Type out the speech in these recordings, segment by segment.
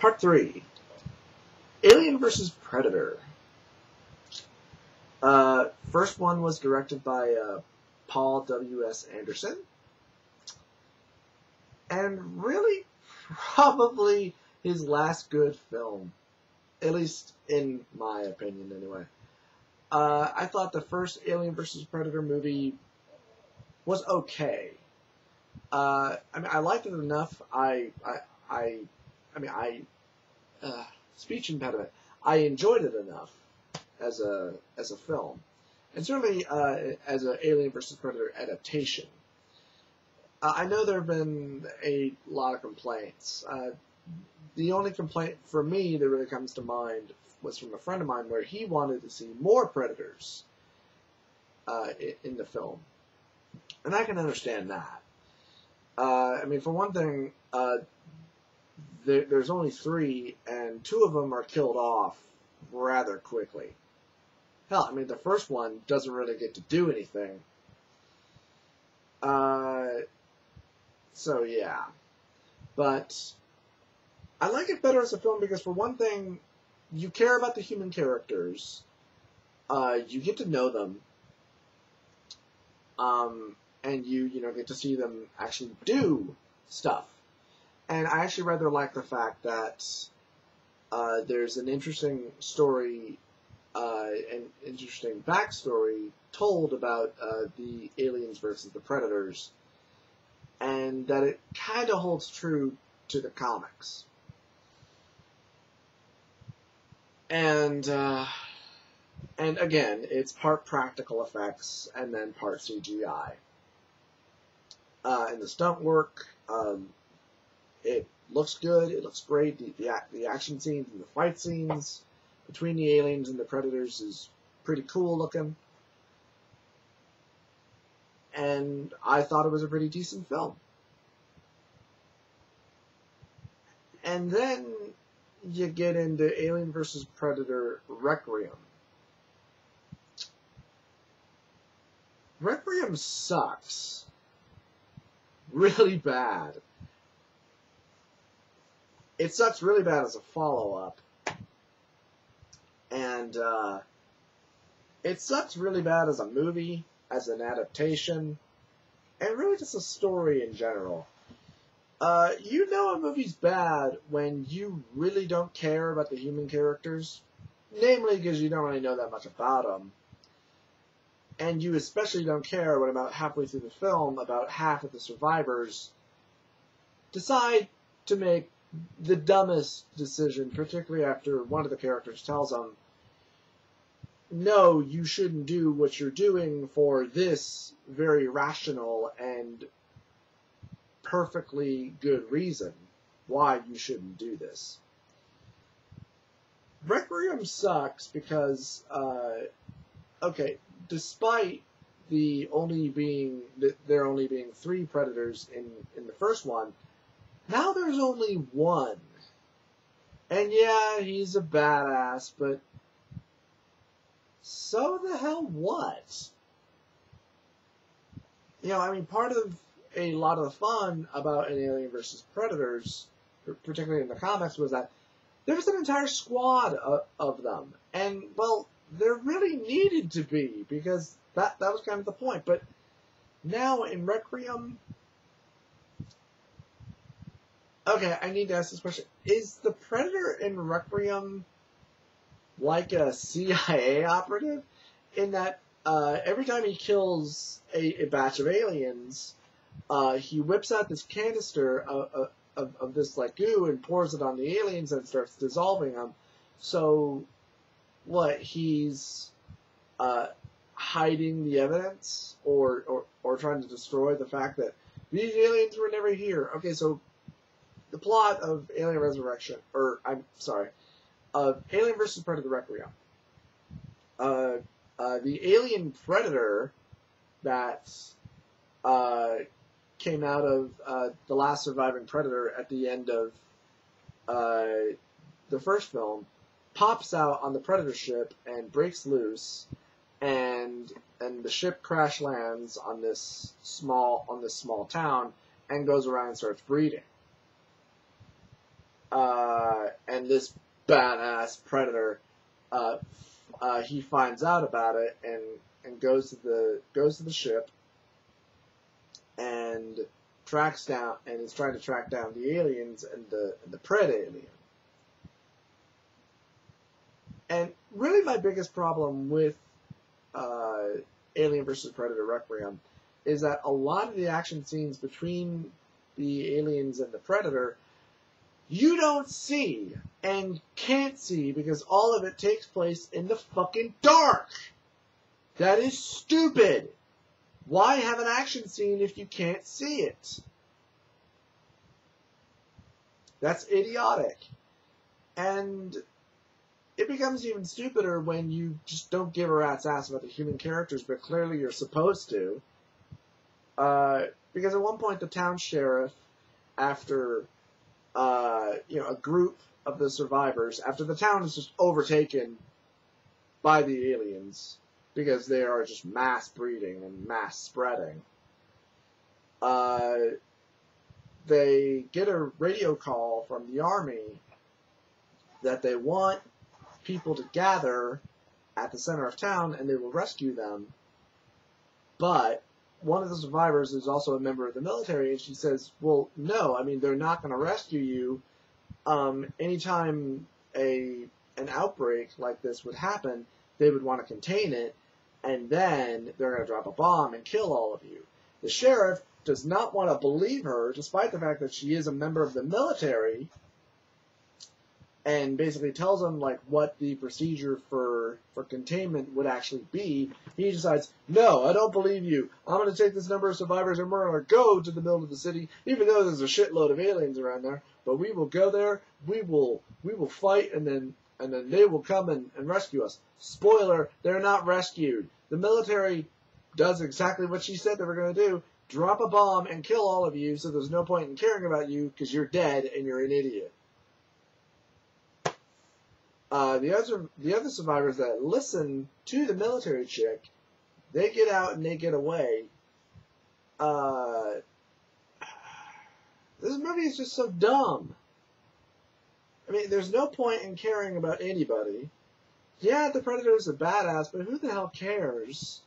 Part 3. Alien vs. Predator. First one was directed by Paul W.S. Anderson. And really, probably his last good film. At least in my opinion, anyway. I thought the first Alien vs. Predator movie was okay. I liked it enough. Speech impediment. I enjoyed it enough as a film, and certainly as an Alien vs. Predator adaptation. I know there have been a lot of complaints. The only complaint for me that really comes to mind was from a friend of mine, where he wanted to see more Predators in the film, and I can understand that. For one thing, there's only 3, and 2 of them are killed off rather quickly. Hell, the first one doesn't really get to do anything. So yeah. But I like it better as a film because, for one thing, you care about the human characters. You get to know them. And you get to see them actually do stuff. And I actually rather like the fact that there's an interesting story, an interesting backstory told about the aliens versus the Predators, and that it kind of holds true to the comics. And again, it's part practical effects and then part CGI. And the stunt work, it looks good. It looks great. The action scenes and the fight scenes between the aliens and the Predators is pretty cool looking. And I thought it was a pretty decent film. And then you get into Alien vs. Predator Requiem. Requiem sucks. Really bad. It sucks really bad as a follow-up. And it sucks really bad as a movie, as an adaptation, and really just a story in general. You know a movie's bad when you really don't care about the human characters, namely because you don't really know that much about them. And you especially don't care when about halfway through the film, about half of the survivors decide to make the dumbest decision, particularly after one of the characters tells them, no, you shouldn't do what you're doing for this very rational and perfectly good reason why you shouldn't do this. Requiem sucks because, despite there only being 3 Predators in the first one, now there's only 1. And yeah, he's a badass, but so the hell what? Part of a lot of the fun about an Alien vs. Predators, particularly in the comics, was that there was an entire squad of them. And, well, there really needed to be, because that was kind of the point. But now in Requiem... Okay, I need to ask this question. Is the Predator in Requiem like a CIA operative? In that every time he kills a batch of aliens, he whips out this canister of this goo and pours it on the aliens and starts dissolving them. So, what, he's hiding the evidence or trying to destroy the fact that these aliens were never here? Okay, so the plot of Alien Resurrection, of Alien vs. Predator Requiem. The alien Predator that came out of the last surviving Predator at the end of the first film pops out on the Predator ship and breaks loose, and the ship crash lands on this small town and goes around and starts breeding. and this badass Predator, he finds out about it and goes to the ship and tracks down and is trying to track down the aliens and the Pred alien. And really, my biggest problem with Alien vs. Predator Requiem is that a lot of the action scenes between the aliens and the Predator, you don't see and can't see because all of it takes place in the fucking dark. That is stupid. Why have an action scene if you can't see it? That's idiotic. And it becomes even stupider when you just don't give a rat's ass about the human characters, but clearly you're supposed to. Because at one point the town sheriff, after a group of the survivors, after the town is just overtaken by the aliens, because they are just mass breeding and mass spreading, they get a radio call from the army that they want people to gather at the center of town and they will rescue them. But one of the survivors is also a member of the military, and she says, well, no, I mean, they're not going to rescue you. Anytime an outbreak like this would happen, they would want to contain it, and then they're going to drop a bomb and kill all of you. The sheriff does not want to believe her, despite the fact that she is a member of the military, and basically tells him like what the procedure for containment would actually be. He decides, no, I don't believe you. I'm going to take this number of survivors and we're going to go to the middle of the city, even though there's a shitload of aliens around there. But we will go there, we will fight, and then they will come and rescue us. Spoiler, they're not rescued. The military does exactly what she said they were going to do. Drop a bomb and kill all of you, so there's no point in caring about you because you're dead and you're an idiot. The other survivors that listen to the military chick, they get out and they get away. This movie is just so dumb. I mean, there's no point in caring about anybody. Yeah, the Predator's a badass, but who the hell cares?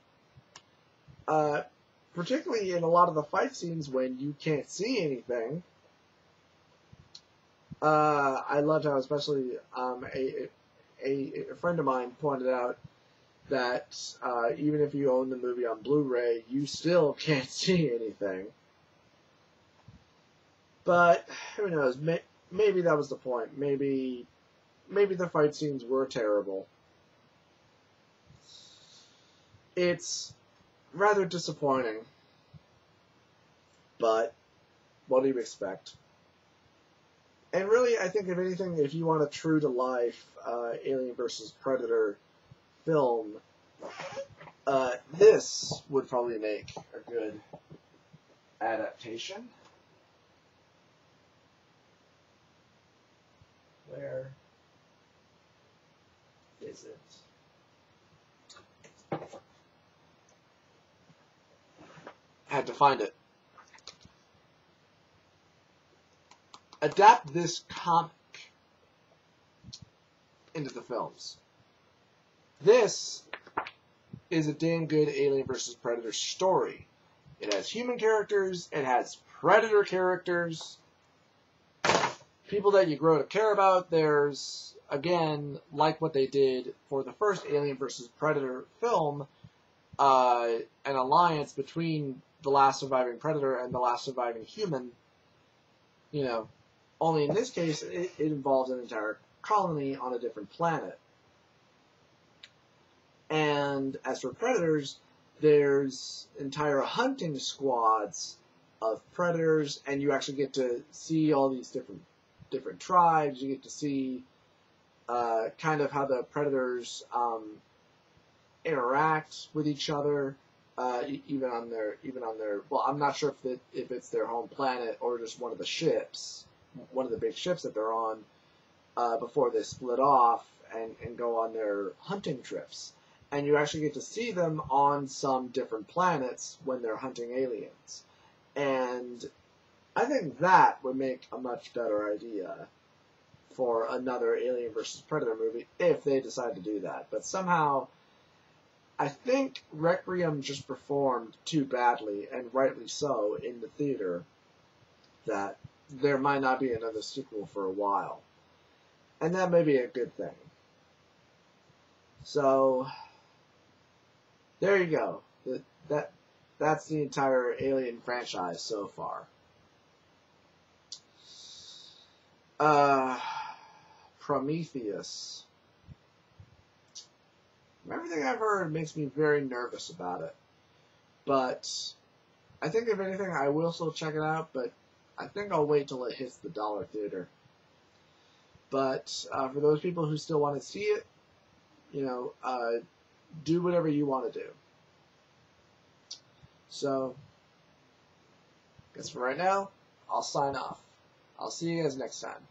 Particularly in a lot of the fight scenes when you can't see anything. I loved how especially a friend of mine pointed out that even if you own the movie on Blu-ray, you still can't see anything. But who knows? Maybe that was the point. Maybe the fight scenes were terrible. It's rather disappointing. But what do you expect? And really, I think if anything, if you want a true-to-life Alien vs. Predator film, this would probably make a good adaptation. Where is it? I had to find it. Adapt this comic into the films. This is a damn good Alien vs. Predator story. It has human characters, it has Predator characters, people that you grow to care about. There's, again, like what they did for the first Alien vs. Predator film, an alliance between the last surviving Predator and the last surviving human. You know, only in this case, it involves an entire colony on a different planet. And as for predators, there's entire hunting squads of predators, and you actually get to see all these different tribes. You get to see kind of how the predators interact with each other, even on their. Well, I'm not sure if it's their home planet or just one of the ships, one of the big ships that they're on, before they split off and go on their hunting trips. And you actually get to see them on some different planets when they're hunting aliens. And I think that would make a much better idea for another Alien vs. Predator movie if they decide to do that. But somehow, I think Requiem just performed too badly, and rightly so, in the theater, that there might not be another sequel for a while. And that may be a good thing. So, there you go. That's the entire Alien franchise so far. Prometheus. From everything I've heard makes me very nervous about it. But I think if anything, I will still check it out, but I think I'll wait till it hits the dollar theater. But for those people who still want to see it, do whatever you want to do. So, I guess for right now, I'll sign off. I'll see you guys next time.